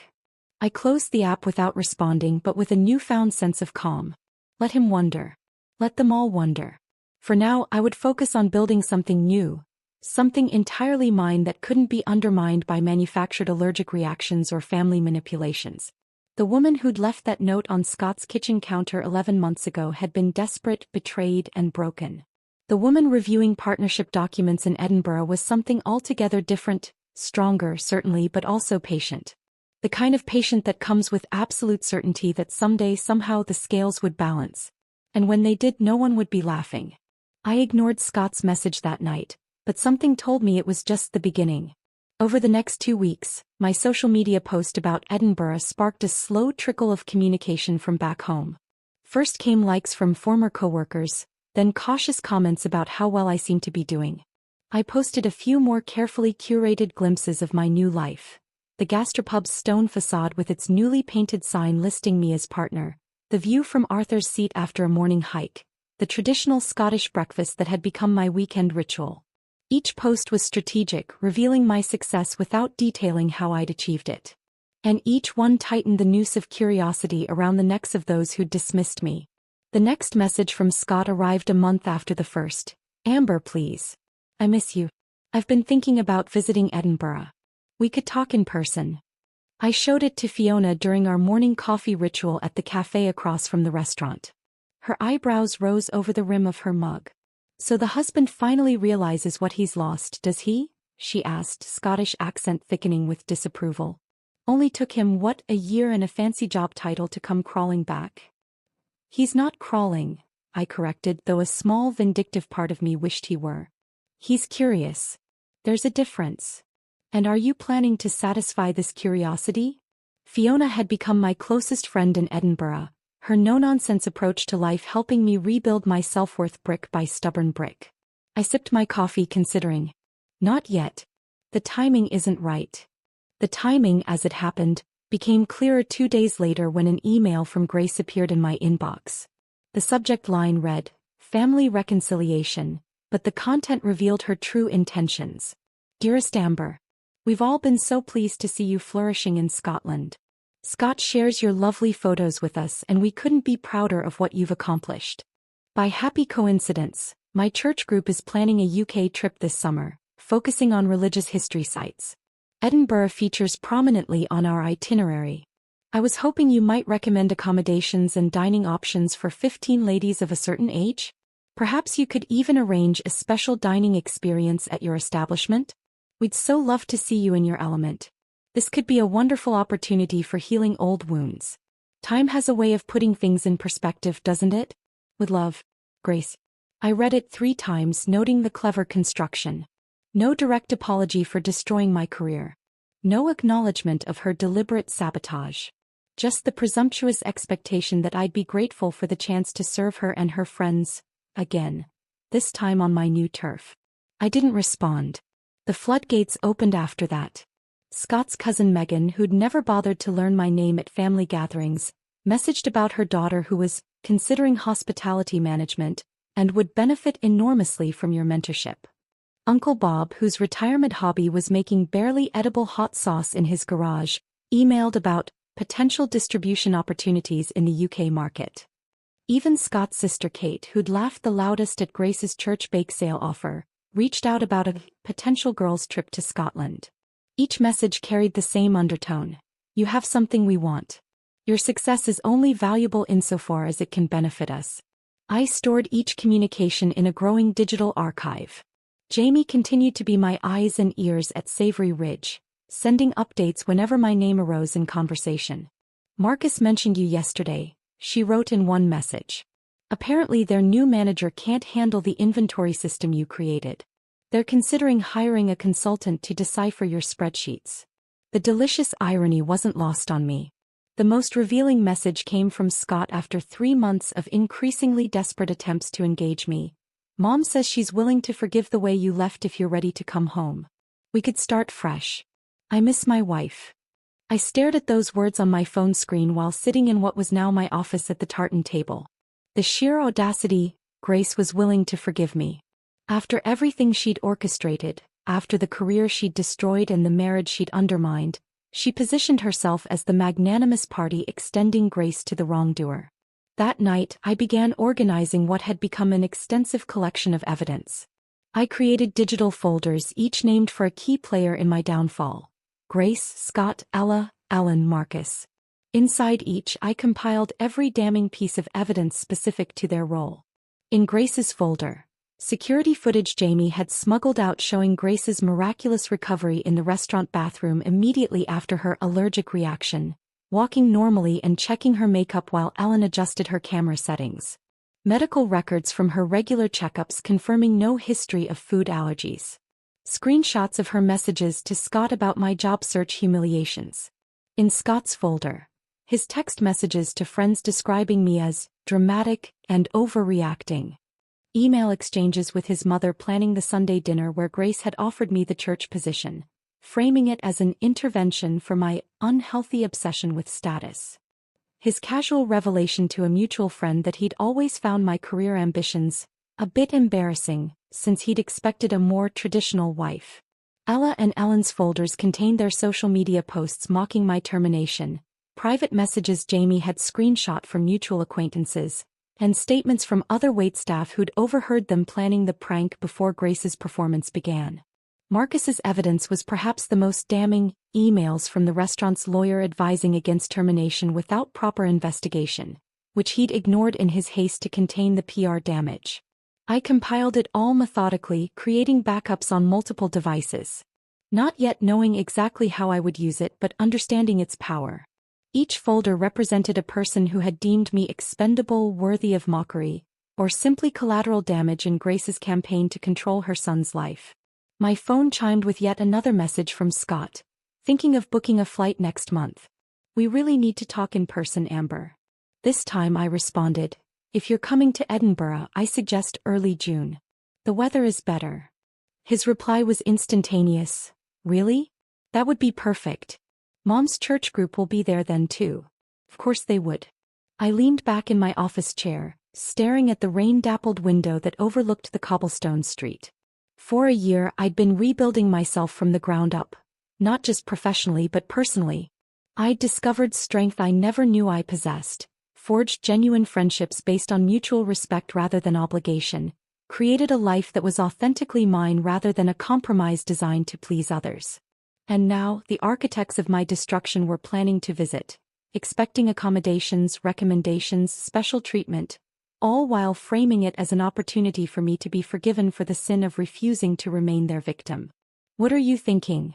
I closed the app without responding but with a newfound sense of calm. Let him wonder. Let them all wonder. For now I would focus on building something new. Something entirely mine that couldn't be undermined by manufactured allergic reactions or family manipulations. The woman who'd left that note on Scott's kitchen counter 11 months ago had been desperate, betrayed, and broken. The woman reviewing partnership documents in Edinburgh was something altogether different, stronger certainly but also patient. The kind of patient that comes with absolute certainty that someday somehow the scales would balance. And when they did no one would be laughing. I ignored Scott's message that night, but something told me it was just the beginning. Over the next 2 weeks, my social media post about Edinburgh sparked a slow trickle of communication from back home. First came likes from former coworkers, then cautious comments about how well I seemed to be doing. I posted a few more carefully curated glimpses of my new life. The gastropub's stone facade with its newly painted sign listing me as partner, the view from Arthur's Seat after a morning hike, the traditional Scottish breakfast that had become my weekend ritual. Each post was strategic, revealing my success without detailing how I'd achieved it. And each one tightened the noose of curiosity around the necks of those who'd dismissed me. The next message from Scott arrived a month after the first. "Amber, please. I miss you. I've been thinking about visiting Edinburgh. We could talk in person." I showed it to Fiona during our morning coffee ritual at the cafe across from the restaurant. Her eyebrows rose over the rim of her mug. "So the husband finally realizes what he's lost, does he?" she asked, Scottish accent thickening with disapproval. "Only took him, what, a year and a fancy job title to come crawling back?" "He's not crawling," I corrected, though a small vindictive part of me wished he were. "He's curious. There's a difference. And are you planning to satisfy this curiosity?" Fiona had become my closest friend in Edinburgh, her no-nonsense approach to life helping me rebuild my self-worth brick by stubborn brick. I sipped my coffee considering. Not yet. The timing isn't right. The timing, as it happened, became clearer 2 days later when an email from Grace appeared in my inbox. The subject line read, "Family Reconciliation," but the content revealed her true intentions. "Dearest Amber, we've all been so pleased to see you flourishing in Scotland. Scott shares your lovely photos with us and we couldn't be prouder of what you've accomplished. By happy coincidence, my church group is planning a UK trip this summer, focusing on religious history sites. Edinburgh features prominently on our itinerary. I was hoping you might recommend accommodations and dining options for 15 ladies of a certain age. Perhaps you could even arrange a special dining experience at your establishment. We'd so love to see you in your element. This could be a wonderful opportunity for healing old wounds. Time has a way of putting things in perspective, doesn't it? With love, Grace." I read it 3 times, noting the clever construction. No direct apology for destroying my career. No acknowledgement of her deliberate sabotage. Just the presumptuous expectation that I'd be grateful for the chance to serve her and her friends, again. This time on my new turf. I didn't respond. The floodgates opened after that. Scott's cousin Megan, who'd never bothered to learn my name at family gatherings, messaged about her daughter who was considering hospitality management and would benefit enormously from your mentorship. Uncle Bob, whose retirement hobby was making barely edible hot sauce in his garage, emailed about potential distribution opportunities in the UK market. Even Scott's sister Kate, who'd laughed the loudest at Grace's church bake sale offer, reached out about a potential girls' trip to Scotland. Each message carried the same undertone. "You have something we want. Your success is only valuable insofar as it can benefit us." I stored each communication in a growing digital archive. Jamie continued to be my eyes and ears at Savory Ridge, sending updates whenever my name arose in conversation. "Marcus mentioned you yesterday," she wrote in one message. "Apparently their new manager can't handle the inventory system you created. They're considering hiring a consultant to decipher your spreadsheets." The delicious irony wasn't lost on me. The most revealing message came from Scott after 3 months of increasingly desperate attempts to engage me. "Mom says she's willing to forgive the way you left if you're ready to come home. We could start fresh. I miss my wife. I stared at those words on my phone screen while sitting in what was now my office at the tartan table. The sheer audacity. Grace was willing to forgive me. After everything she'd orchestrated, after the career she'd destroyed and the marriage she'd undermined, she positioned herself as the magnanimous party extending grace to the wrongdoer. That night, I began organizing what had become an extensive collection of evidence. I created digital folders, each named for a key player in my downfall: Grace, Scott, Ella, Ellen, Marcus. Inside each, I compiled every damning piece of evidence specific to their role. In Grace's folder, security footage Jamie had smuggled out showing Grace's miraculous recovery in the restaurant bathroom immediately after her allergic reaction, walking normally and checking her makeup while Ellen adjusted her camera settings. Medical records from her regular checkups confirming no history of food allergies. Screenshots of her messages to Scott about my job search humiliations. In Scott's folder, his text messages to friends describing me as dramatic and overreacting. Email exchanges with his mother planning the Sunday dinner where Grace had offered me the church position, framing it as an intervention for my unhealthy obsession with status. His casual revelation to a mutual friend that he'd always found my career ambitions a bit embarrassing, since he'd expected a more traditional wife. Ella and Ellen's folders contained their social media posts mocking my termination, private messages Jamie had screenshot from mutual acquaintances, and statements from other waitstaff who'd overheard them planning the prank before Grace's performance began. Marcus's evidence was perhaps the most damning: emails from the restaurant's lawyer advising against termination without proper investigation, which he'd ignored in his haste to contain the PR damage. I compiled it all methodically, creating backups on multiple devices. Not yet knowing exactly how I would use it but understanding its power. Each folder represented a person who had deemed me expendable, worthy of mockery, or simply collateral damage in Grace's campaign to control her son's life. My phone chimed with yet another message from Scott. Thinking of booking a flight next month. We really need to talk in person, Amber. This time I responded, if you're coming to Edinburgh, I suggest early June. The weather is better. His reply was instantaneous. Really? That would be perfect. Mom's church group will be there then too. Of course they would. I leaned back in my office chair, staring at the rain-dappled window that overlooked the cobblestone street. For a year I'd been rebuilding myself from the ground up, not just professionally but personally. I'd discovered strength I never knew I possessed, forged genuine friendships based on mutual respect rather than obligation, created a life that was authentically mine rather than a compromise designed to please others. And now, the architects of my destruction were planning to visit, expecting accommodations, recommendations, special treatment, all while framing it as an opportunity for me to be forgiven for the sin of refusing to remain their victim. What are you thinking?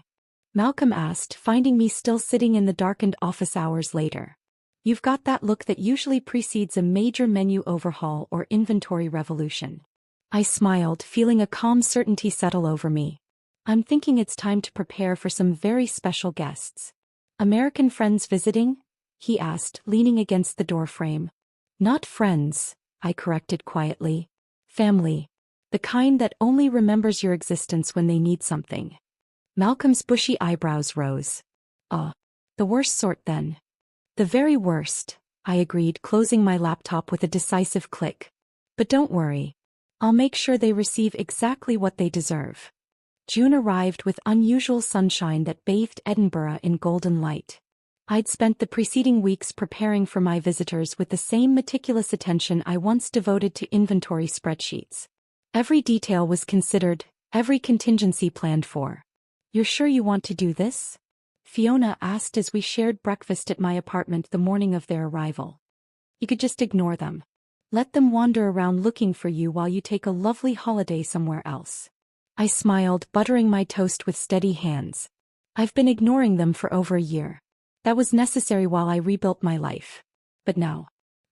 Malcolm asked, finding me still sitting in the darkened office hours later. You've got that look that usually precedes a major menu overhaul or inventory revolution. I smiled, feeling a calm certainty settle over me. I'm thinking it's time to prepare for some very special guests. American friends visiting? He asked, leaning against the doorframe. Not friends, I corrected quietly. Family. The kind that only remembers your existence when they need something. Malcolm's bushy eyebrows rose. The worst sort then. The very worst, I agreed, closing my laptop with a decisive click. But don't worry. I'll make sure they receive exactly what they deserve. June arrived with unusual sunshine that bathed Edinburgh in golden light. I'd spent the preceding weeks preparing for my visitors with the same meticulous attention I once devoted to inventory spreadsheets. Every detail was considered, every contingency planned for. You're sure you want to do this? Fiona asked as we shared breakfast at my apartment the morning of their arrival. You could just ignore them. Let them wander around looking for you while you take a lovely holiday somewhere else. I smiled, buttering my toast with steady hands. I've been ignoring them for over a year. That was necessary while I rebuilt my life. But now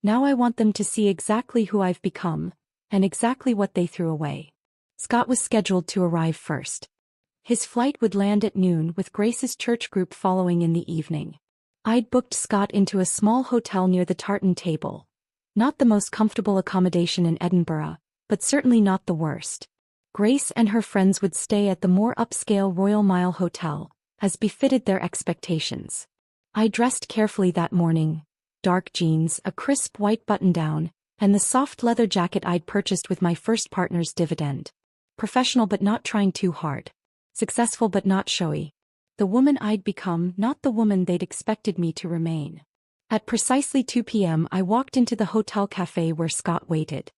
I want them to see exactly who I've become, and exactly what they threw away. Scott was scheduled to arrive first. His flight would land at noon, with Grace's church group following in the evening. I'd booked Scott into a small hotel near the tartan table. Not the most comfortable accommodation in Edinburgh, but certainly not the worst. Grace and her friends would stay at the more upscale Royal Mile Hotel, as befitted their expectations. I dressed carefully that morning. Dark jeans, a crisp white button-down, and the soft leather jacket I'd purchased with my first partner's dividend. Professional but not trying too hard. Successful but not showy. The woman I'd become, not the woman they'd expected me to remain. At precisely 2 p.m. I walked into the hotel cafe where Scott waited.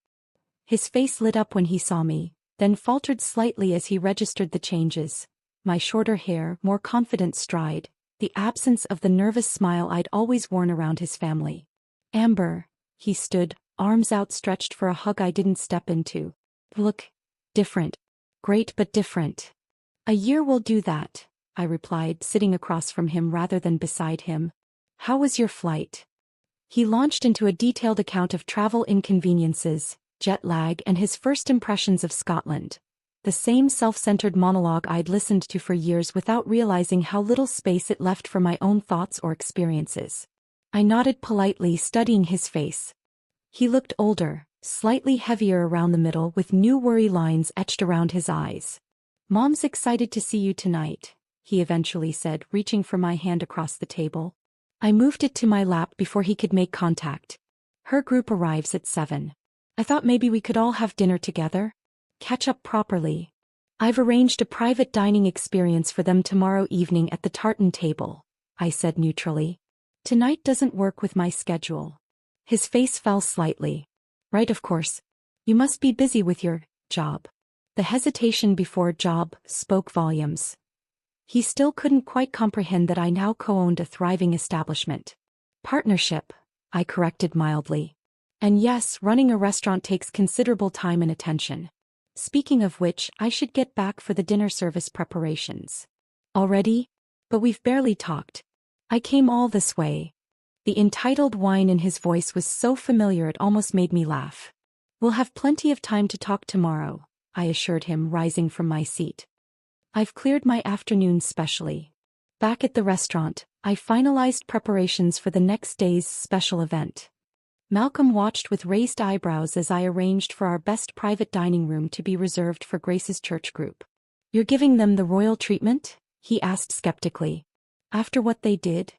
His face lit up when he saw me, then faltered slightly as he registered the changes. My shorter hair, more confident stride, the absence of the nervous smile I'd always worn around his family. Amber, he stood, arms outstretched for a hug I didn't step into. Look, different. Great but different. A year will do that, I replied, sitting across from him rather than beside him. How was your flight? He launched into a detailed account of travel inconveniences, jet lag, and his first impressions of Scotland. The same self-centered monologue I'd listened to for years without realizing how little space it left for my own thoughts or experiences. I nodded politely, studying his face. He looked older, slightly heavier around the middle with new worry lines etched around his eyes. Mom's excited to see you tonight, he eventually said, reaching for my hand across the table. I moved it to my lap before he could make contact. Her group arrives at 7. I thought maybe we could all have dinner together? Catch up properly. I've arranged a private dining experience for them tomorrow evening at the tartan table, I said neutrally. Tonight doesn't work with my schedule. His face fell slightly. Right, of course. You must be busy with your job. The hesitation before job spoke volumes. He still couldn't quite comprehend that I now co-owned a thriving establishment. Partnership, I corrected mildly. And yes, running a restaurant takes considerable time and attention. Speaking of which, I should get back for the dinner service preparations. Already? But we've barely talked. I came all this way. The entitled whine in his voice was so familiar it almost made me laugh. We'll have plenty of time to talk tomorrow, I assured him, rising from my seat. I've cleared my afternoon specially. Back at the restaurant, I finalized preparations for the next day's special event. Malcolm watched with raised eyebrows as I arranged for our best private dining room to be reserved for Grace's church group. You're giving them the royal treatment? He asked skeptically. After what they did?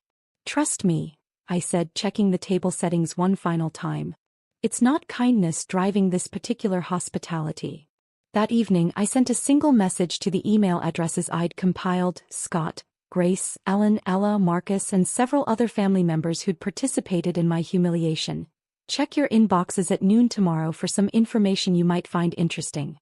Trust me, I said, checking the table settings one final time. It's not kindness driving this particular hospitality. That evening I sent a single message to the email addresses I'd compiled: Scott, Grace, Ellen, Ella, Marcus, and several other family members who'd participated in my humiliation. Check your inboxes at noon tomorrow for some information you might find interesting.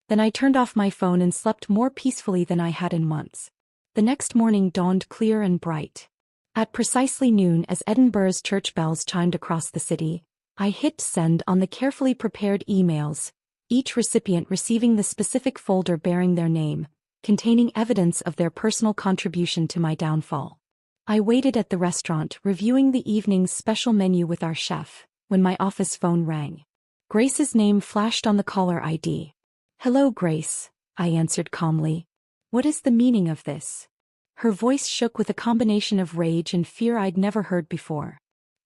Then I turned off my phone and slept more peacefully than I had in months. The next morning dawned clear and bright. At precisely noon, as Edinburgh's church bells chimed across the city, I hit send on the carefully prepared emails, each recipient receiving the specific folder bearing their name, containing evidence of their personal contribution to my downfall. I waited at the restaurant, reviewing the evening's special menu with our chef, when my office phone rang. Grace's name flashed on the caller ID. Hello, Grace, I answered calmly. What is the meaning of this? Her voice shook with a combination of rage and fear I'd never heard before.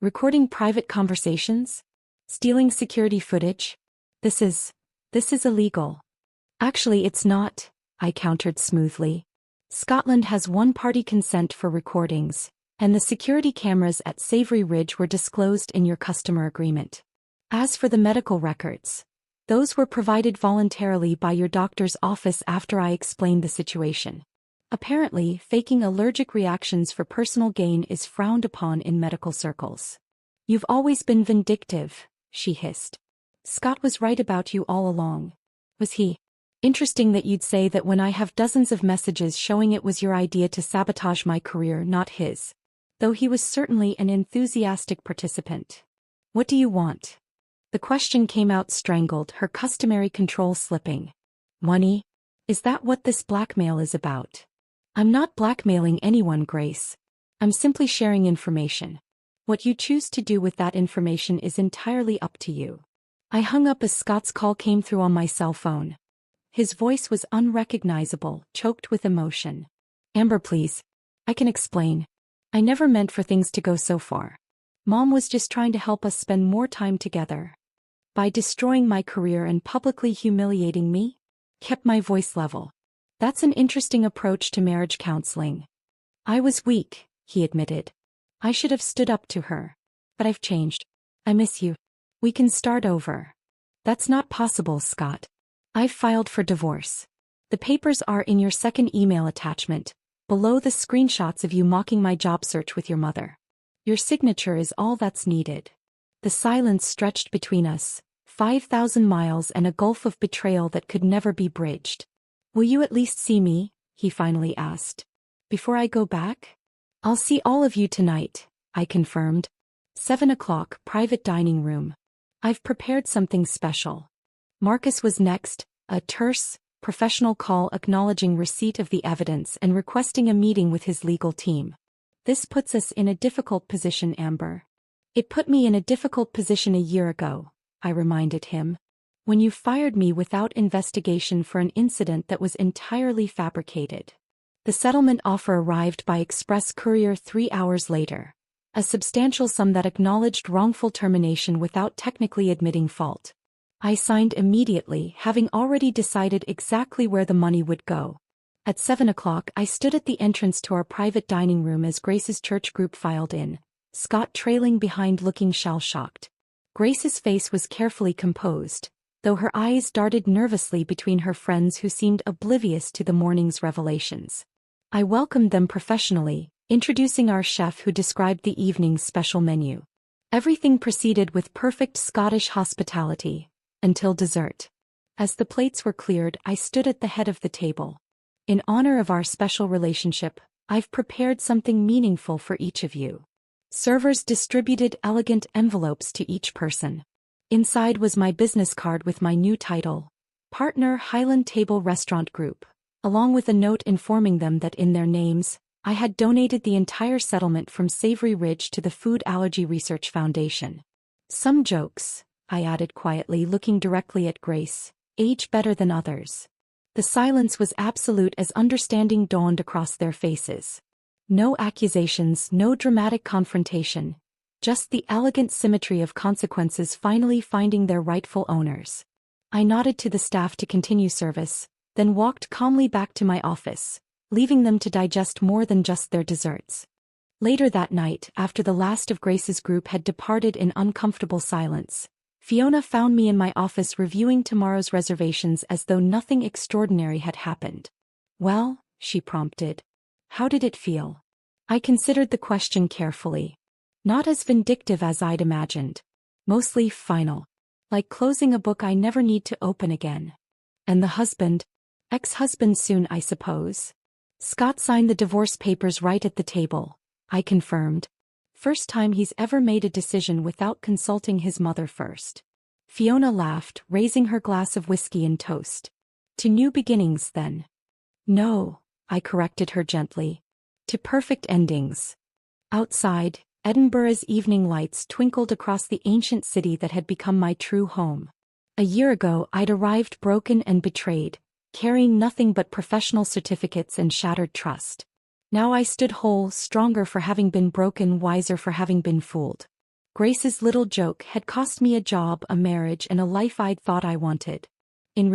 Recording private conversations? Stealing security footage? This is illegal. Actually, it's not, I countered smoothly. Scotland has one-party consent for recordings, and the security cameras at Savory Ridge were disclosed in your customer agreement. As for the medical records, those were provided voluntarily by your doctor's office after I explained the situation. Apparently, faking allergic reactions for personal gain is frowned upon in medical circles. You've always been vindictive, she hissed. Scott was right about you all along. Was he? Interesting that you'd say that when I have dozens of messages showing it was your idea to sabotage my career, not his. Though he was certainly an enthusiastic participant. What do you want? The question came out strangled, her customary control slipping. Money? Is that what this blackmail is about? I'm not blackmailing anyone, Grace. I'm simply sharing information. What you choose to do with that information is entirely up to you. I hung up as Scott's call came through on my cell phone. His voice was unrecognizable, choked with emotion. Amber, please. I can explain. I never meant for things to go so far. Mom was just trying to help us spend more time together. By destroying my career and publicly humiliating me? Kept my voice level. That's an interesting approach to marriage counseling. I was weak, he admitted. I should have stood up to her. But I've changed. I miss you. We can start over. That's not possible, Scott. I've filed for divorce. The papers are in your second email attachment, below the screenshots of you mocking my job search with your mother. Your signature is all that's needed. The silence stretched between us, 5,000 miles and a gulf of betrayal that could never be bridged. Will you at least see me? He finally asked. Before I go back? I'll see all of you tonight, I confirmed. 7 o'clock, private dining room. I've prepared something special. Marcus was next, a terse, professional call acknowledging receipt of the evidence and requesting a meeting with his legal team. This puts us in a difficult position, Amber. It put me in a difficult position a year ago, I reminded him. When you fired me without investigation for an incident that was entirely fabricated. The settlement offer arrived by express courier 3 hours later. A substantial sum that acknowledged wrongful termination without technically admitting fault. I signed immediately, having already decided exactly where the money would go. At 7 o'clock I stood at the entrance to our private dining room as Grace's church group filed in, Scott trailing behind looking shell-shocked. Grace's face was carefully composed, though her eyes darted nervously between her friends who seemed oblivious to the morning's revelations. I welcomed them professionally, introducing our chef who described the evening's special menu. Everything proceeded with perfect Scottish hospitality, until dessert. As the plates were cleared, I stood at the head of the table. In honor of our special relationship, I've prepared something meaningful for each of you. Servers distributed elegant envelopes to each person. Inside was my business card with my new title, Partner Highland Table Restaurant Group, along with a note informing them that in their names, I had donated the entire settlement from Savory Ridge to the Food Allergy Research Foundation. Some jokes, I added quietly, looking directly at Grace, age better than others. The silence was absolute as understanding dawned across their faces. No accusations, no dramatic confrontation, just the elegant symmetry of consequences finally finding their rightful owners. I nodded to the staff to continue service, then walked calmly back to my office, leaving them to digest more than just their desserts. Later that night, after the last of Grace's group had departed in uncomfortable silence, Fiona found me in my office reviewing tomorrow's reservations as though nothing extraordinary had happened. Well, she prompted. How did it feel? I considered the question carefully. Not as vindictive as I'd imagined. Mostly final. Like closing a book I never need to open again. And the husband? Ex-husband soon, I suppose. Scott signed the divorce papers right at the table, I confirmed. First time he's ever made a decision without consulting his mother first. Fiona laughed, raising her glass of whiskey and toast. To new beginnings, then. No, I corrected her gently. To perfect endings. Outside, Edinburgh's evening lights twinkled across the ancient city that had become my true home. A year ago I'd arrived broken and betrayed, carrying nothing but professional certificates and shattered trust. Now I stood whole, stronger for having been broken, wiser for having been fooled. Grace's little joke had cost me a job, a marriage, and a life I'd thought I wanted. In